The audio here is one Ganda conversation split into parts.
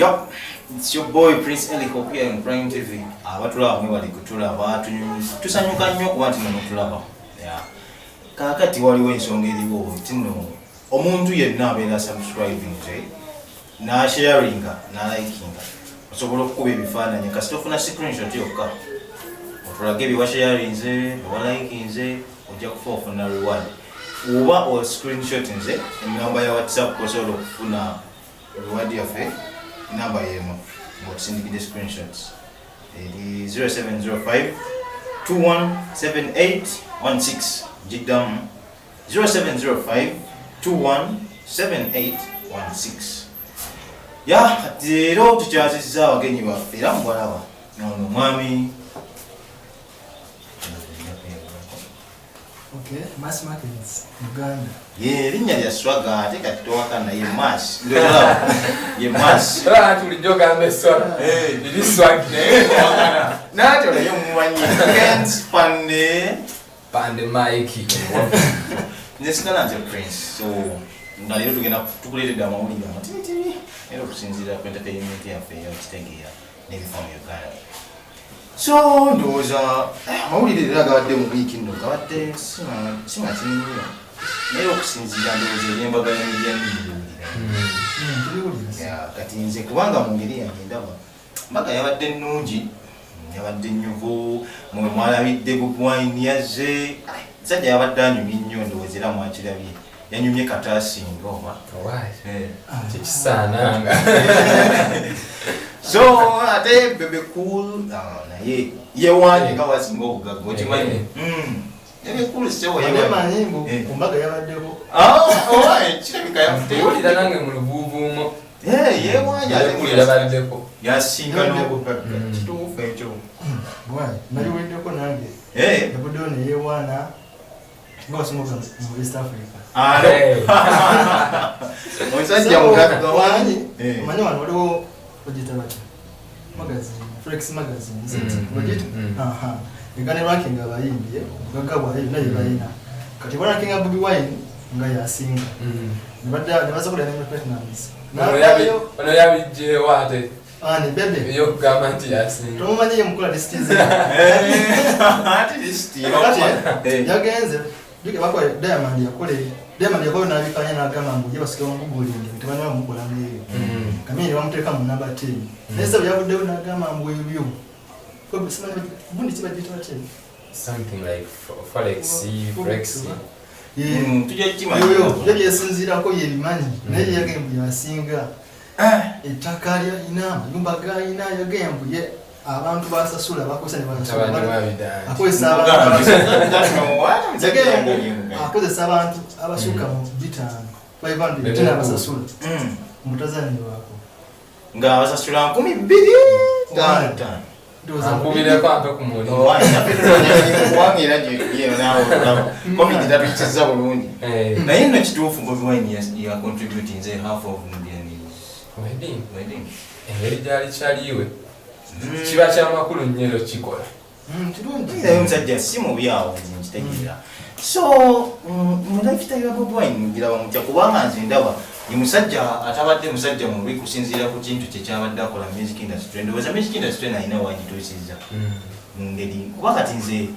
Yup, it's your boy Prince Eliko here in Prime TV. Abatula bamwe bali kutulaba tusanyuka nnyo kuba nti nno tulaba. Kaakati waliwo ensonga eriwo nti nno omuntu yenna abeera subscribing n'asharinga n'alikinga osobola okukuba ebifaananyi kasita ofuna screenshot yokka otulage bye washarinze bye walikinze ojja kufa ofuna reward oba o screenshot nze ennamba ya WhatsApp osobola okufuna reward yaffe namba yemu ng'otusindikidde screenshots 0705 217816 jiddamu 0705 217816 leero tukyazizza abagenyi baffe era mubalaba ono mwami Mass Markets, Uganda. Erinnya lya Swaga ate kati towakana ye Mass. Ndolaba. Ye Mass. Tulijoga ameswa. Lili Swag naye towakana. Nati ole yo mumanyi. Kens Pande Mike. Nesikana nze Prince. So ngalero tugenda tukuleetedde amawulire amatitiri era okusinziira ku entertainment yaffe eyakitegeera n'ebifamu Uganda. So ndowooza amawulire era gabadde mu wiiki nno gabadde simakinnyo naye okusinziira ndowooza ebyembaga y'emidya nniwulira kati nze kubanga mu ngeri yange ndaba mbaga yabadde nnungi yabadde nnyuvu mwe mwalabidde bugwine yazze musajja yabadde anyumye nnyo ndowooza era mwakirabye yanyumye kataasinga oba tekisaananga so ate bebe cool naye yewange nga wasinga obugagga okimanyi bebe cool sewo yemanyi kumbaga yabaddeko kirabika yawulira nange mu lubuubuumo yewange ate baddeko yasinga n'obugagga kituufu ekyo naliweddeko nange yabuddewo neyewaana ngawasinga mu East Africa omusajja mugagga wanyi omanyi wano waliwo ogita bati magazine Flex magazine ogita egane ranking abayimbye ogagga bwayo naye balina kati ranking Bobi Wine nga yasinga nebaza kulya ne Platinums ono yabijjeewo ate ni bebe eyokugamba nti yasinga tomumanyi ye mukula lisitizi yagenze bakola Diamond yakole n'abikanya n'agamba mbu ye basika bamugulinga tebanya bamukola n'eyo kamini bamuteeka mu namba 10 naye sebo yavuddewo n'agamba mbu ebyo bundi kibagita bate something like Forex yo byesinziirako yebimanyi naye yagambye mbu yasinga ettaka lyalina amayumba g'alina yagambye mbu ye abantu basasula bakozesa ne bakozesa abantu abasukka mu 500 abasasula mutazanyi wako nga basasula 2,000 ankubireko ampe ku mulimu wangira covid-19 bulungi naye nno kituufu Bobi Wine ya contributinze half of million wedding engeri gyali kyaliwe kiba kyamakulu nnyo kikola naye omusajja si mubi awo nkitegeera so mu lifestyle ya Bobi Wine ngira bamutya kubanga nze ndaba ye musajja atabadde musajja mubi kusinziira ku kintu kye kyabadde akola music industry ndowooza music industry nalina wagituusizza ngeri kuba kati nze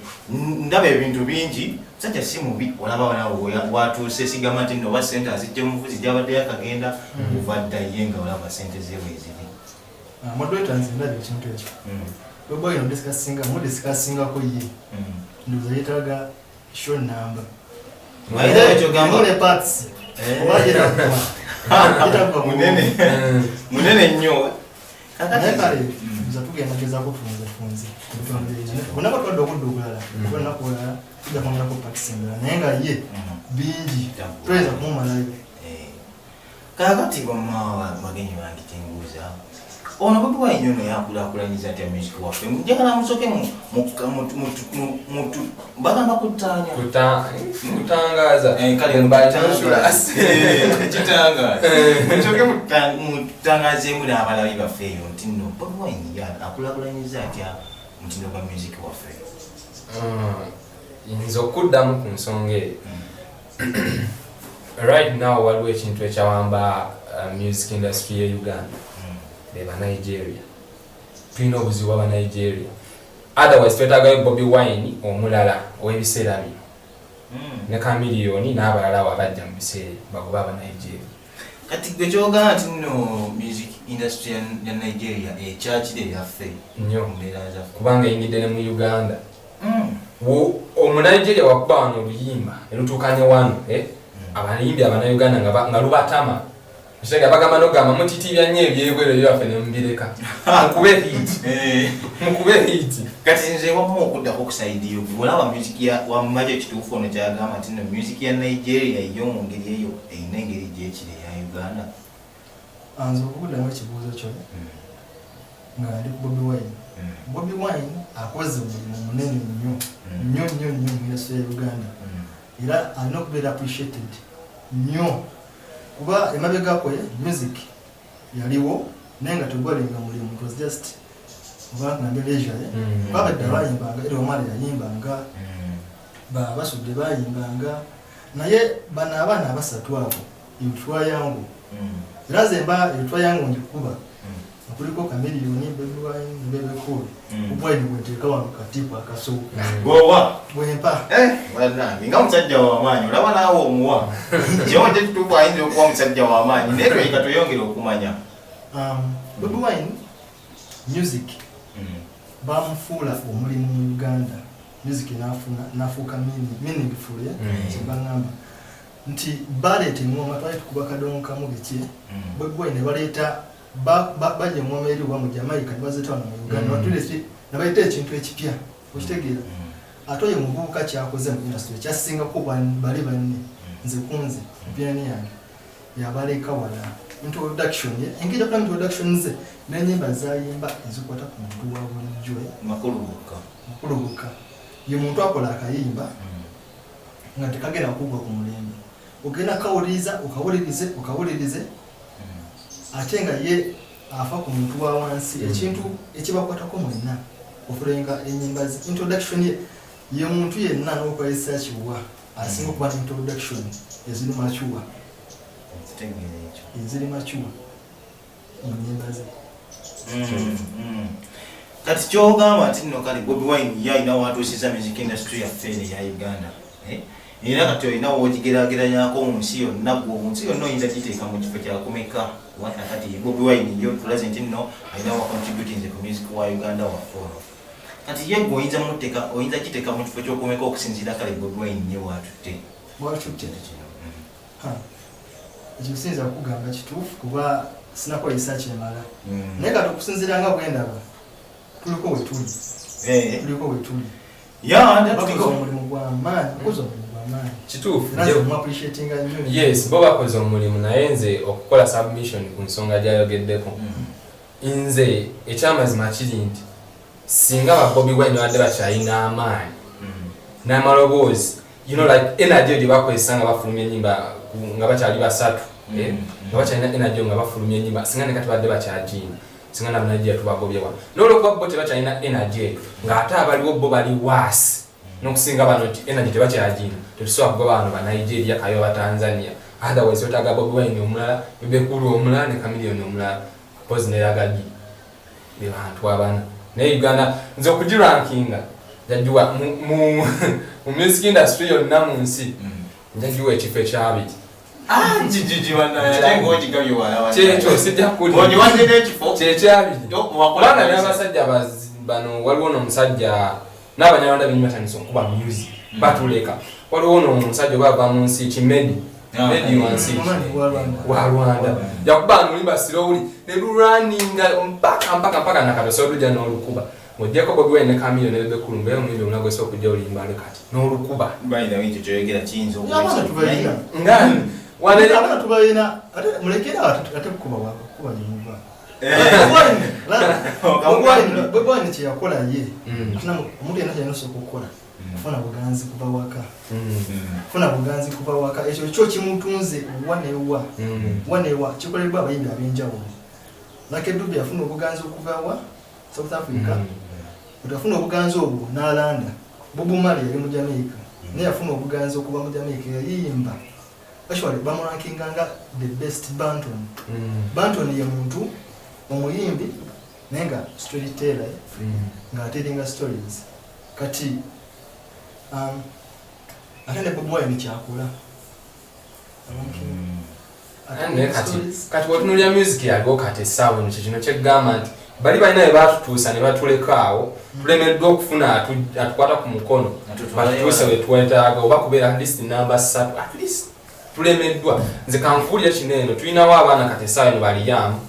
ndaba ebintu bingi musajja si mubi olaba nawe watuuse sigamba nti nno oba sente azijja omuvuzi gyabadde yakagenda ovadda ye nga olaba sente zeweeziri modwetanze ndabye ekintu ekyo Bobi Wine mudisikassingako ye ndowooza yeetaaga show number ne parts munene nnyo naye kale nza tugenda gezaako tufunze bonaba twadde okudda okulala olunaku olala tujja kwongerako parts endala naye nga ye bingi tuyinza kumumalayo kaakati bagenyi bange kyenguuza ono Bobi Wine ono yakulaakulanyiza atya music waffe njagala musooke bagamba kutangaza musooke mutangazeemu n'abalabi baffe eyo nti nno Bobi Wine akulaakulanyiza atya mutindo gwa music waffe nze okuddamu ku nsonga eyo right now waliwo ekintu ekyawamba music industry ye Uganda beba Nigeria tulina obuzibu aba Nigeria otherwise twetagayo Bobby Wine omulala ow'ebiseera bino ne Chameleone n'abalala wabajja mu biseera bagoba aba Nigeria kati gwe kyogamba nti nno music industry ya Nigeria ekyakire yaffe nnyo mbeera zaffe kubanga eyingidde ne mu Uganda Omunigeria wakuba wano oluyimba elutuukanye wano abayimbi Abanauganda nga lubatama ekitega bagamba n'ogamba mutitibya nnyo ebyebweru ebyaffe ne mubireka mukube hiti kati nze wamu okuddako okusaidi yo olaba music ya wammajo ekituufu ono kyagamba nti nno music ya Nigeria yo mu ngeri eyo eyina engeri gyekiri eya Uganda nze okuddamu ekibuuzo kyo nga ndi ku Bobby Wine Bobby Wine akoze omulimu munene nnyo mu industry ya Uganda era alina okubeera appreciated nnyo kuba emabegako music yaliwo naye nga tegwalinga mulimu it was just oba nga leisure babadde bayimbanga era omwali yayimbanga basudde bayimbanga naye bano abaana abasatu abo ebitwa yangu era nze mba ebitwa yangu ndikuba kuliko Chameleone Bobby Wine Bebe Cool ubwayi bwenteeka wano katipa akasooka gowa bwempa bannange nga musajja w'amaanyi olaba naawe omuwa kyonje kituufu ayinza okuba musajja w'amaanyi naye tweyika tweyongere okumanya Bobby Wine music bamufuula omulimu mu Uganda music nafuuka meaningful kyebagamba nti baleeta engoma twali tukuba kadongo kamu biki Bobby Wine ne baleeta bajja engoma eri oba mu Jamaica ne bazeeta wano mu Uganda batulesi ne baleeta ekintu ekipya okitegeera ate oyo muvubuka kyakoze mu industry kyasingako bali banne nze kunze piani yange yabaleka wala introduction engeri yokuba introduction ze n'ennyimba zayimba ezikwata ku muntu wa bulijjo makulubuka ye muntu akola akayimba nga tekagenda kugwa ku mulembe ogenda kawuliriza okawulirize ate nga ye afa ku muntu wa wansi ekintu ekibakwatako mwenna okulenga ennyimba ze introduction ye muntu yenna n'okozesa kiwa asinga okuba introduction eziri machuwa mu nnyimba ze kati kyogamba nti nno kale Bobby Wine yalina watuusiza music industry yaffe eya Uganda era kati olina wogigeraageranyako mu nsi yonna mu nsi yonna oyinza giteeka mu kifo kyakumeka kati Bobby Wine yo tulaze nti nno alina wacontributinze ku music wa Uganda waffe kati ye gwe oyinza giteeka mu kifo kyokumeka okusinziira kale Bobby Wine ye watutte ekyo sinza kugamba kituufu kuba sinakola research emala naye kati okusinziira nga bwendaba tuliko wetuli omulimu gw'amaanyi kituufu yes bo bakoze omulimu naye nze okukola submission ku nsonga gyayogeddeko nze ekyamazima kiri nti singa ba Bobby Wine wadde bakyalina amaanyi n'amaloboozi like energy gye bakozesa nga bafulumya ennyimba nga bakyali basatu nga bakyalina energy nga bafulumya ennyimba singa ne kati badde bakyagina singa na Nigeria tubagobyewa n'olwokuba bo tebakyalina energy nga ate abaliwo bo bali waasi n'okusinga bano nti energy tebakyagina tetusobola kugoba bano ba Nigeria kayo ba Tanzania otherwise otaga Bobby Wine omulala Bebe Cool omulala ne Chameleone omulala pose ne yagadi be bantu abana ne Uganda nze okugirankinga jajua mu music industry yonna mu nsi njajua ekifo ekyabiri jiji bana ngoji gabyo wala kyekyo sijja kuli ngoji wande n'ekifo kyekyabiri kubanga n'abasajja bano waliwo n'omusajja n'abanyarwanda benyimatanisa okuba music batuleka waliwo n'omusajja obava mu nsi Kimedi Medi wansi wa Rwanda yakuba nulimba slowly ne runninga mpaka nakadoso oluja n'olukuba mujjako Bobby Wine ne Chameleone ne Bebe Cool mbeyo mwimbi unagwesa okujja olimba kati n'olukuba bayina winti kyoyogera kiyinza ngani abana tubalina ate mulekera ate kuba nyumba Bobby Wine kyeyakola ye omuntu yenna kyayinasobola okukola kufuna buganzi kuva waka ekyo kyo kimutunze wanewa kikolebwa abayimbi ab'enjawulo Lucky Dube yafuna obuganzi okuva South Africa utafuna obuganzi obwo n'alanda Bob Marley yali mu Jamaica naye yafuna obuganzi okuva mu Jamaica yayimba actually bamurankinganga the best Banton ye muntu omuyimbi naye nga storyteller ng'ateeringa stories kati ate ne Bobi Wine kyakola kati bwotunulya music yaliwo kati essaawa eno kino kyegamba nti bali balina bye batutuusa ne batuleka awo tulemeddwa okufuna atukwata ku mukono batutuuse we twetaaga oba kubeera at least namba 3 at least tulemeddwa nze kanfuulira kino eno tulinawo abaana kati essaawa eno baliyamu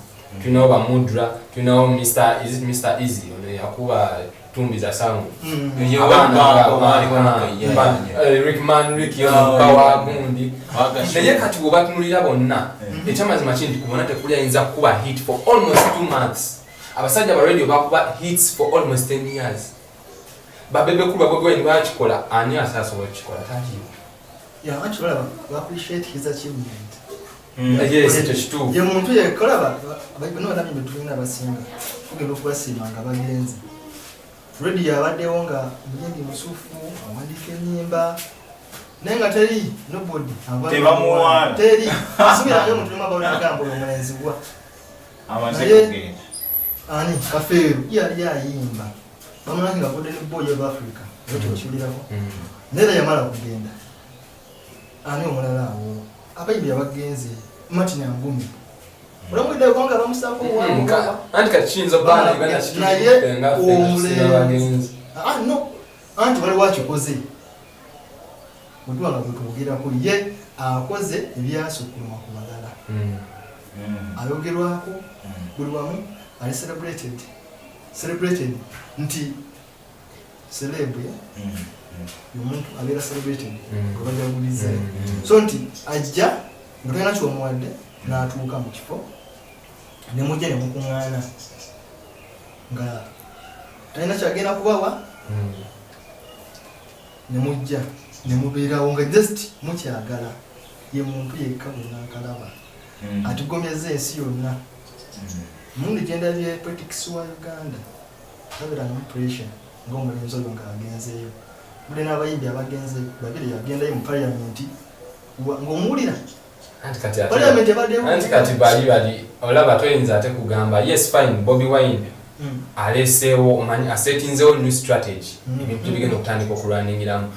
tulinawo bamudra tulinawo Mr. Easy ono yakuba tumbi za sangu Rick Bawa Gundi naye kati bwe batunulira bonna ekyamazima kindi kubona tekuli ayinza kuba hit for almost 2 months abasajja ba radio bakuba hits for almost 10 years babebe kuba Bobi Wine bakikola ani asasobola kikola takiyo actually we appreciate his achievement yes it's true ye muntu yekola bano nabyo tulina abasinga tugenda okubasiima nga bagenzi radio yabaddewo nga Mujendi Musufu awandiika ennyimba naye nga teri nobody tebamuwala teri subirayo omuntu n'omu abawulagamba oyo omulenzi gwa ani Kafeeru yali ayimba bamulangi nga Golden Boy of Africa ekyo kiwulirako naye yamala kugenda ani omulala awo abayimbi abagenzi Martin Angumi olamwidde kubanga bamusaako anti kati kiyinza okubaana Uganda naye omulenzi no anti waliwo akikoze bwetubanga bwetwogerako ye akoze ebyasukkuluma ku balala ayogerwako buli wamu ali celebrated nti celebre omuntu abeera celebrated nga bajagulize so nti ajja nga tolina kyomuwadde n'atuuka mu kifo ne mujja ne mukuŋŋaana nga talina kyagenda kubawa ne mujja ne mubeerawo nga just mukyagala ye muntu yekka bonna akalaba atugomyeza ensi yonna mundi gyendabye politics wa Uganda tabeera no pressure ng'omulenzi oyo ng'agenzeeyo buli n'abayimbi abagenze babiri yagendayo mu parliament ng'omuwulira anti kati bali olaba toyinza ate kugamba yes fine Bobi Wine aleseewo omanyi asetinzeewo new strategy ebintu bigenda okutandika okulwaningiramu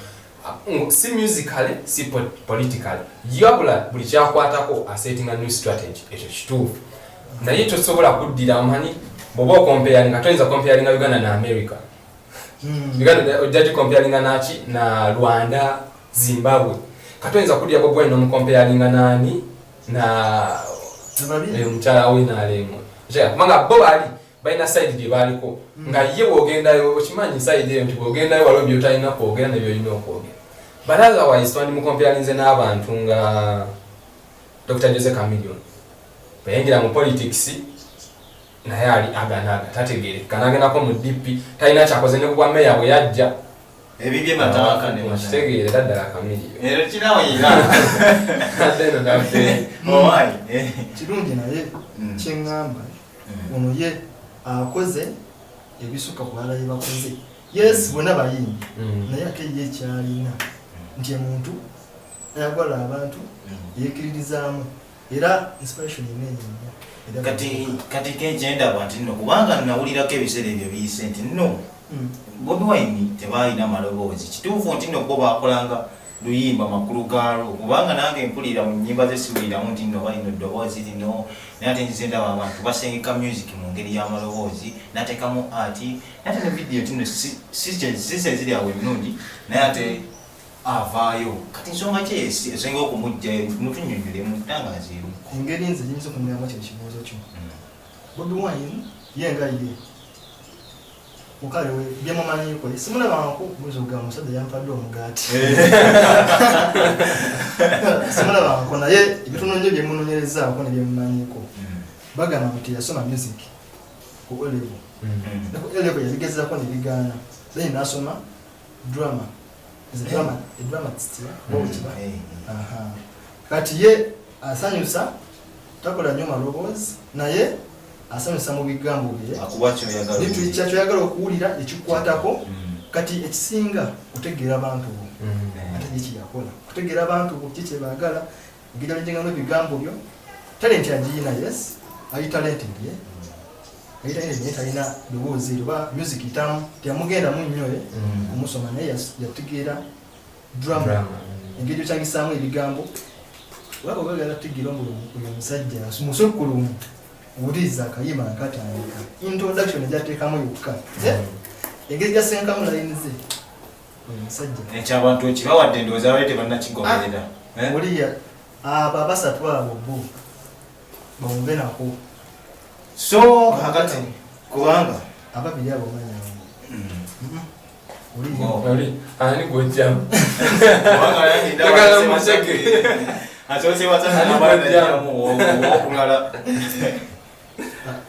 si musically si politically yabula buli kyakwatako asetinga new strategy ekyo kituufu naye tosobola kuddira omanyi bw'oba okompeyalinga toyinza kompeyalinga Uganda na America Uganda ojjaji kompeyalinga naki na Rwanda Zimbabwe katoyinza kuddira Bobi Wine n'omukompeyalinga nani na omukyala we n'alemu kubanga bo bali balina side gye baliko nga ye bw'ogendayo okimanyi side eyo nti bw'ogendayo waliwo by'otalina kwogera ne by'olina okwogera but otherwise twandi mukompeyalinze n'abantu nga Dr. Jose Chameleon bayingira mu politics naye ali aganaga tategeereka n'agendako mu DP talina kyakoze ne kubwa meya bwe yajja ebibye matabaka ne kitegeerera ddala Chameleon era kinawo yira adeno naffe owai kirungi naye kyeŋŋamba ono ye akoze ebisuka ku balala bakoze yes bonna bayimbi naye ate ye kyalina nti omuntu ayagala abantu yeekiririzaamu era inspiration yenenyo kati kegenda bwati nno kubanga nawulirako ebiseera ebyo biyise nti nno Bobi Wine tebalina maloboozi kituufu nti nno bo bakolanga luyimba makulu gaalo kubanga nange mpulira mu nnyimba zesiwuliramu nti nno balina eddoboozi lino naye ate nzize ndaba abantu basengeka music mu ngeri y'amaloboozi nateekamu ati naye ate ne vidiyo ti nno sise ziri awo ennungi naye ate avaayo kati nsonga ki esenga okumujja mutunyonyole mutangaza emu engeri nze gyinza okumiramu kino kibuuzo kyo Bobi Wine ye nga ye mukale we byemumanyiko simulabangako muzuga omusajja yampadde omugaati simulabangako naye ebitunonyo byemunonyerezaako ne byemumanyiko bagamba nti yasoma music ku olevo olevo yabigezaako ne bigaana then nasoma drama dramatist kati ye asanyusa takola nnyo maloboozi naye asanyusa mu bigambo bye kyoyagala okuwulira ekikwatako kati ekisinga kutegeera abantu bo ate yekiyakola kutegeera abantu bo ki kyebaagala engeri alinjengamu ebigambo byo talenti agiyina yes ayi talented ye ayita ine talina lowoozi oba music itamu teyamugenda mu nnyo omusoma naye yategeera drama engeri okyangisaamu ebigambo waba bagala tugira oyo musajja musukulumu owuliriza akayimba nakatandika introduction egyateekamu yokka engeri gyasenkamu layinize oyo musajja ekyabantu ekibawadde endowooza balete bannakigoberera oliya abo abasatu abo bo bawumve nako so kakati kubanga ababiri abo manya ani gojjamu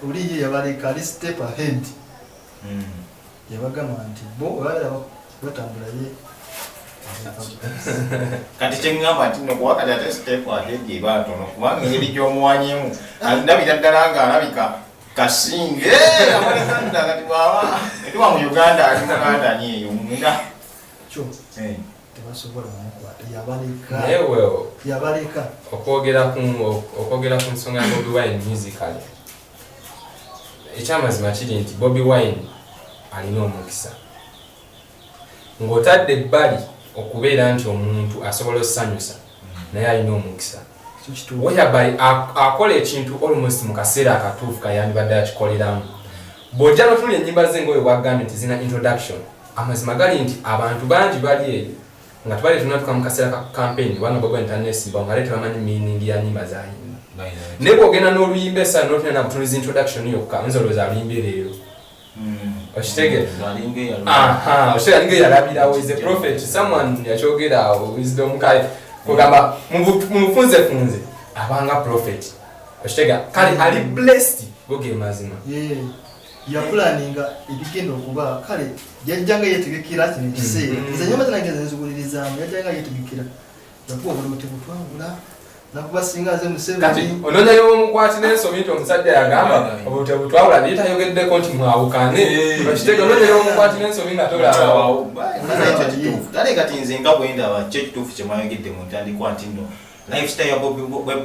oliye yabaleka ali step ahead yabagamba nti bo batambula ye kati kyeŋŋamba nti nokuba kati ate step ahead ebatono kubanga engeri gy'omuwanyemu alabira ddala ng'alabika kasinge amalekanda kati bwaba etuba mu Uganda ali muganda ni eyo munda kyo tebasobola mukwata yabaleka okwogera ku nsonga ya Bobi Wine musical ekyamazima kiri nti Bobi Wine alina omukisa ng'otadde ebbali okubeera nti omuntu asobola okusanyusa naye alina omukisa whereby akola ekintu almost mu kaseera akatuufu kayandibadde akikoleramu bw'ojja n'otunula ennyimba ze ng'oyo bwagambye nti zina introduction amazima gali nti abantu bangi bali eyo nga tubali tunatuka mu kaseera ka campaign wano Bobi Wine tanesimba nga leeta bamanyi meaning ya nnyimba zayimba naye bw'ogenda n'oluyimba essa n'otunula na butunuzi introduction yokka nze olowooza aluyimba leero okitegere alinga yalabirawo is a prophet someone yakyogera wisdom kale kugamba mumufunzefunze abanga prophet okitegera kale ali blessed goge mazima yapulaninga ebigenda okuba kale yajjanga yetegekera kino ekiseera nze nyama zange zenzigulirizamu yajjanga yetegekera yakuwa obulote butwabula nakubasinga ze museveni ononya y'omukwati n'ensobi nti omusajja yagamba obulote butwabula naye tayogeddeko nti mwawukane okitega ononya y'omukwati n'ensobi nga tolaba tale kati nze nga bwe ndaba kyo ekituufu kye mwayogedde mu ntandikwa nti nno lifestyle ya Bobi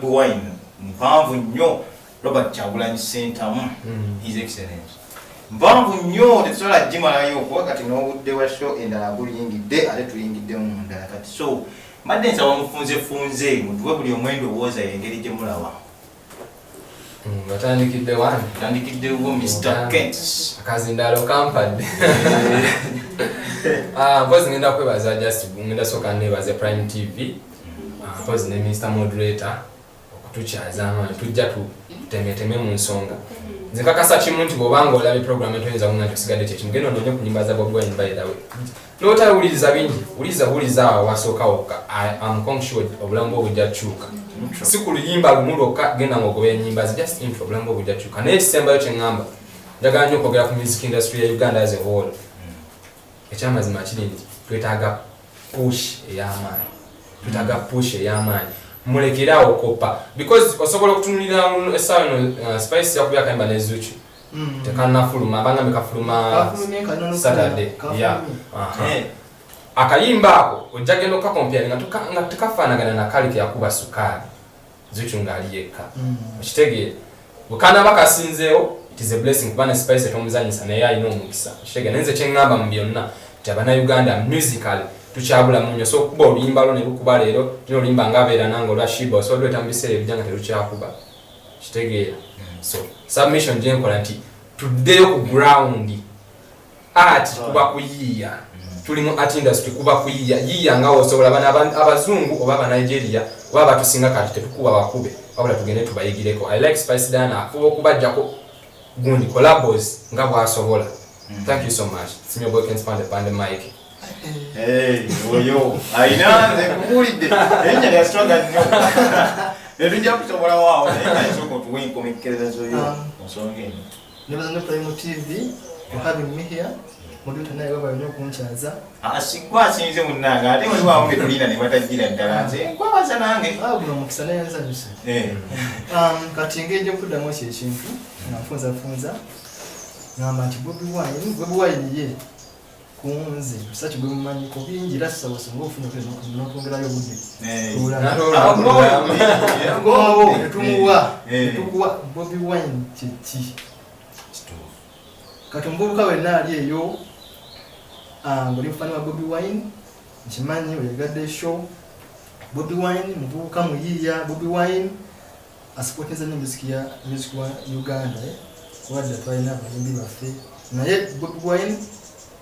Wine mpanvu nnyo. Robert Kyagulanyi Ssentamu his excellence mpanvu nnyo tetusobola gimalayo kuba kati n'obudde bwa show endala guliyingidde ate tuyingidde mu ndala kati so mbadde nsaba mufunzefunze mutuwe buli omwendo owooza engeri gye mulaba batandikidde wani tandikiddewo Mr. Kent akazindalo kampadde mpozi ngenda kwebaza just ngenda soka nebaze Prime TV mpozi ne Mr. Moderator okutukyaza amaanyi tujja tutemeteme mu nsonga nze kakasa kimu nti bw'obanga olaba program etoyinza kunga tosigadde kyekimu genda ononye ku nnyimba za Bobi Wine by the way n'otawuliriza bingi wuliriza awo wasooka wokka I'm conscious obulamu bwo bujja kukyuka si ku luyimba lumu lwokka genda ng'ogoba ennyimba zi just intro obulamu bwo bujja kukyuka naye ekisembayo kye ŋŋamba njagala nnyo okwogera ku music industry ya Uganda as a whole ekyamazima kiri nti twetaaga push ey'amaanyi mulekerawo kopa because osobola okutunulira essaawa eno Spice yakubya akayimba ne Zuchu tekanafuluma abangambe kafuluma Saturday akayimba ako ojja genda okakompyali nga tekafaanagana na kale ke yakuba Sukaali Zuchu ng'ali yekka okitegeera bukana bakasinzeewo it is a blessing kuba ne Spice tomuzanyisa naye alina omukisa okitegeera nenze kyeŋŋamba mu byonna nti Abannayuganda musical tukyabula munyo so kuba oluyimba lwo ne lukuba leero nyo oluyimba ng'abeera nange olwa Shiba osobola olweta mu biseera ebijja nga terukyakuba kitegeera so submission gye nkola nti tuddeyo ku ground art kuba kuyiiya tuli mu art industry kuba kuyiiya nga osobola bana abazungu oba Abanigeria oba batusinga kati tetukuba bakube wabula tugende tubayigireko. I like Spice Dana afuba okubajjako gundi collabos nga bw'asobola. Thank you so much. Senior boy can spend the pandemic. Hey, oyo. Aina nekubulidde. Enya ya struggle nnyo. Netujja kusobola waawo naye soko tuwinkomekereza zoyo. Nsonge. Nebaza Prime TV for having me here. Moderator naye baba nnyo kunchaza. Asigwa sinze munnanga ate wali waawo tulina ne batagira ddala nze nkwabaza nange. Buno mukisa naye nzanyuse. Kati ngeje okuddamu ekintu nafunza ngamba nti Bobi Wine ye kunze bisachi gwe mumanyi ko bingi rasa wasonga ofuna kwe n'otwongerayo budde tukuwa Bobi Wine kiki kati omuvubuka wenna ali eyo ng'oli mufani wa Bobi Wine nkimanyi oyagadde show Bobi Wine muvubuka muyiiya Bobi Wine asipotiza nnyo music wa Uganda wadde twalina abayimbi baffe naye Bobi Wine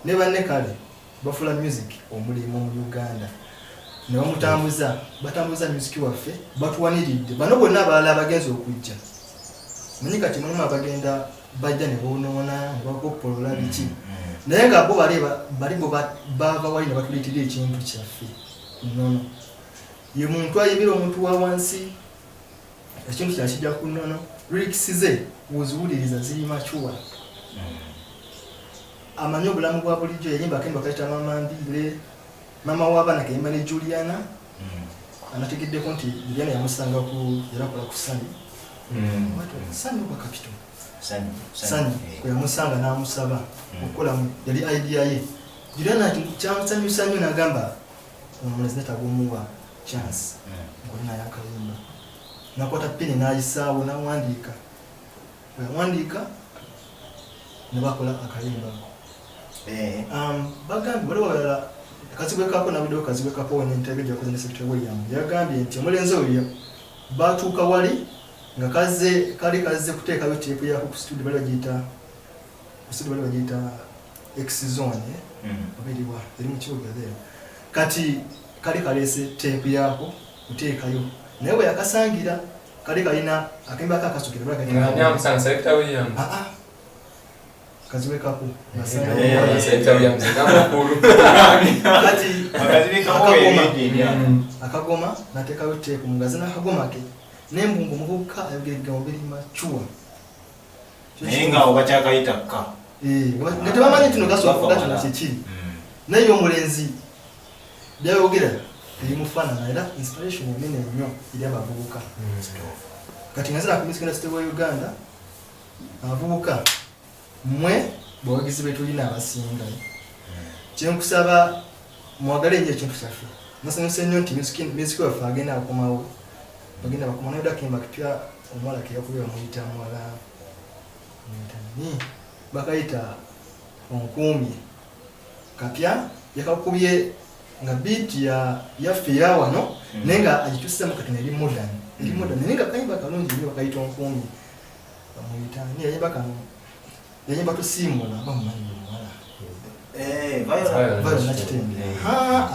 ne banne kale bafula music omulimu mu Uganda ne batambuza music waffe batuwaniridde bano bonna abalala abagenzi okujja manyi kati mulimu abagenda bajja ne bonoona ne bakopolola biki naye nga bo balibo bava wali ne batuleetera ekintu kyaffe nnono ye muntu ayibira omuntu wa wansi ekintu kyakijja ku nnono lyrics ze woziwuliriza ziri machuwa amanyi obulamu bwa bulijjo yayimba akemba kayita mama w'abaana kayimba ne Juliana anategeddeko nti Juliana yamusanga yarakola ku Sani Sani oba Kapito Sani kwe yamusanga n'amusaba okukola yali idea ye Juliana kyamusanyusa nnyo n'agamba omulezi netagumuwa chance ngolina yakayimba nakwata pini n'ayisaawo n'awandiika weyawandiika ne bakola akayimba bagambye waliwo balala kazibwekako na video kazibwekako wenentebe gyakoze ne Secretary William yagambye nti omulenzi oyo batuuka wali nga kali kaze kuteekayo teepu yako ku studio bali bagiyita X zone babiriwa eri mu kibuga leero kati kali kaleese teepu yako kuteekayo naye bwe yakasangira kali kalina akemba kakasukira balaga Secretary William kaziwekako akagoma nateekayo teepu mugazi n'akagoma ke nembungu muvubuka ayogera mubiri machuwa naye nga oba kyakayita ka nga tebamanyi nti no gasobola kino kyekiri naye omulenzi byayogera ebimufaanana era inspiration enene nnyo eri abavubuka kati nga zira ku Music Industry wa Uganda abavubuka mmwe bawagizi betulina abasinga kyenkusaba mwagale nnyo ekintu kyaffe nasanyuse nnyo nti music waffe agenda akomawo bagenda bakomana yoda kimba kitya omwala kiyakubye bamuyita mwala bakayita onkumye kapya yakakubye nga beat yaffe ya wano nenga agitusisa mu katina eri modern nenga kayimba kalungi nnyo bakayita onkumye bamuyita ni yayimba tusimula bamumanyi omwala viral nakitende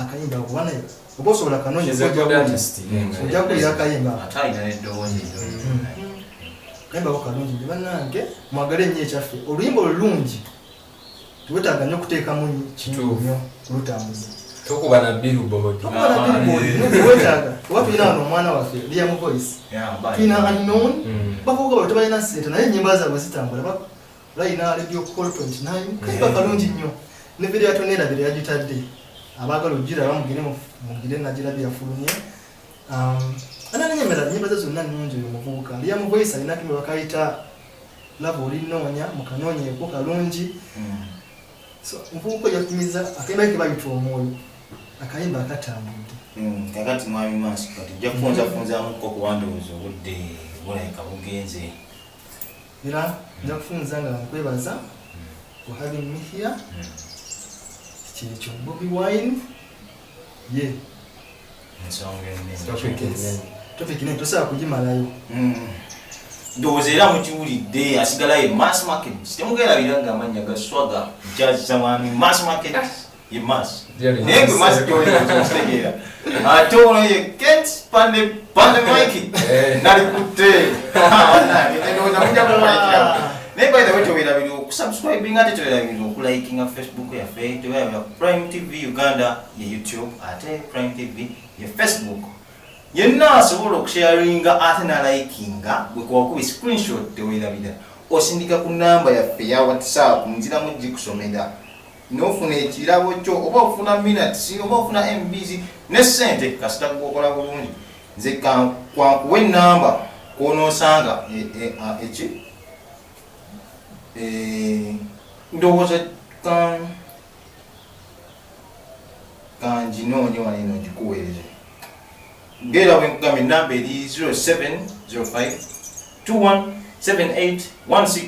akayimba kubana oba osobola kanonyi ojja kulira akayimba kayimba ko kalungi nti bannange mwagale nnyo ekyaffe oluyimba olulungi tuwetaaga nnyo okuteekamu kintu nnyo kulutambuza tokuba na billboard wetaaga oba tulina wano omwana waffe Liam Voice tulina unknown bavuga bali tebalina ssente naye ennyimba zaabwe zitambula balina radio call 29 kayimba kalungi nnyo ne video yatonera yagitadde abaagala ojjira bamugire nagirabye yafulumye ananyemera nyimba ze zonna nnungi oyo muvubuka Liam Voice alina kimwe bakayita lava olinoonya mukanoonyeeko kalungi so muvubuka yakumiza akayimba ke bayita omwoyo akayimba akatambudde kakati mwami Mansi kati ojja kufunzafunzamuko kuwandowooza obudde bulabika bugenze era nja kufunza nga nkwebaza for having me here kyekyo Bobi Wine ye topic nene tosobola kugimalayo ndowooza era mukiwulidde asigala ye Mass Market temugerabira nga amannya ga Swaga nkyazisa mwami Mass Market ye Mass naye gwe Mass kitegeera ate ono ye Kent pande Mike nalikutte ndowooza mujja kumalikira naye by the way tobeerabira okusubscribing ate tobeerabira okulayikinga Facebook yaffe tobeerabira Prime TV Uganda ye YouTube ate Prime TV ye Facebook yenna asobola okusharinga ate nalayikinga gwe kuwakuba screenshot teweerabira osindika ku namba yaffe ya WhatsApp nziramu gikusomera n'ofuna ekirabo kyo oba ofuna minutes oba ofuna MBs ne ssente kasita gwokola bulungi nze kwankuwa ennamba kwonoosanga eki ndowooza kanjinoonye wano eno ngikuweereze ngera bwe nkugamba ennamba eri 0705 217816